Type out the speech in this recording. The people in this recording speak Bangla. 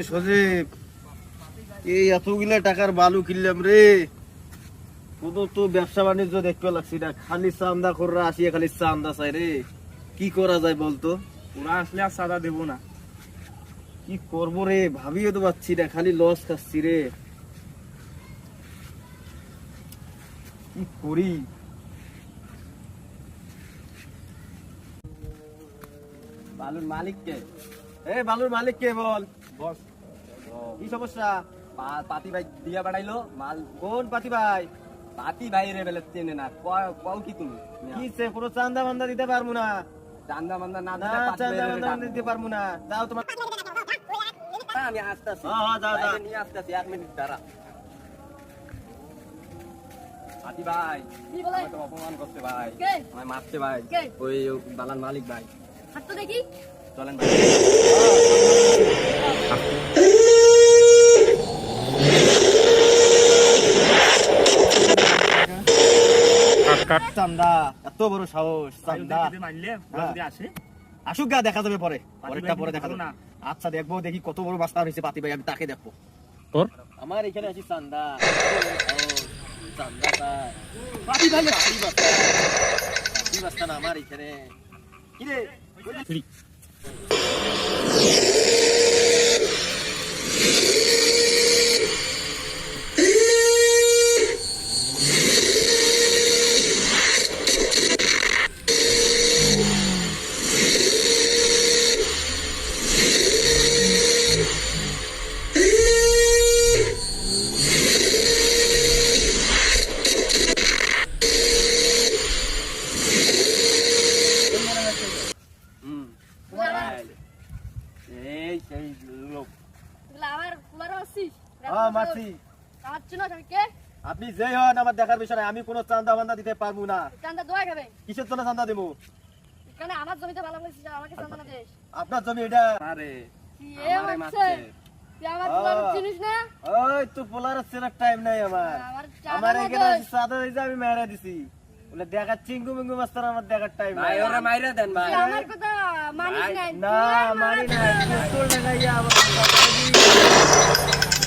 সজীব, এই এতগুলা টাকার বালু কিনলাম রে, কোনো তো ব্যবসা বাণিজ্য দেখতে লাগছি না, খালি চান্দা কররা আসিয়া খালি চান্দা চাই রে। কি করা যায় বলতো? ওরা আসলে আর সাদা দেবো না। কি করবো রে, ভাবিও তো পাচ্ছি না, খালি লস খাচ্ছি রে। কি করি? বালুর মালিক কে? বালুর মালিক কে বল? বস কি সমস্যা? পাতি ভাই দিয়া বাড়াইলো মাল। কোন পাতি ভাই? পাতি ভাই রে বেলে চেনে না, কও কি তুমি? কি সে কোনো চান্দা বান্দা দিতে পারবো না? চান্দা মান্দা না না, দিলে পাতি চান্দা ভাইরে বান্দা ডাকবো। দিতে পারবো না। যাও তোমার। আমি আসতেছি। যাও, যাও। নিয়ে আসতেছি, 1 মিনিট দাঁড়া। পাতি ভাই কি বলে? আমাকে অপমান করছে ভাই, কে? আমায় মারছে ভাই। কে? ওই বালার মালিক ভাই। হাত তো দেখি। চলেন ভাই। চান্দা, এত বড় সাহস! চান্দা মারলে আসে। আসুক গা, দেখা যাবে পরে, পরেরটা পরে দেখা ভালো যাবে না। আচ্ছা দেখবো, দেখি কত বড় মাস্টার হয়েছে পাতি ভাই, আমি তাকে দেখবো। তোর আমার এখানে আছি চান্দা, চান্দা চাই। পাতি ভাই না, পাতি বাস্তা না আমার এখানে। কিরে এই সেই লোক। এগুলা আমার কুলারও আসছিস। মারছি। আমার চিনো আমি কে? আপনি যেই হন আমার দেখার বিষয় নাই, আমি কোনো চান্দা বান্দা দিতে পারবো না। চান্দা দোয়া খাবে। কিসের জন্য চান্দা দেবো? এখানে আমার জমিতে ভালো বলেছিস, আমাকে চান্দা না দিস। আপনার জমি এটা। আরে কি এ আমারে হচ্ছে? মারছে। তুই আমার কুলার চিনিস না? ওই তো পোলার চেনার টাইম নাই আমার। আমার আমার চাঁদা এখানে দোষ। চাঁদা দিয়েছে, আমি মেরে দিছি। বলে দেখার চিঙ্গু মিঙ্গু মাস্টার আমার দেখার টাইম ভাই নাই। ওরে মাইরা দেন ভাই। তুই আমার কথা মানিস ভাই, নাই। না তুই আমার মানি না, চাঁদা দোষ। পিস্তল লাগাইয়া আমার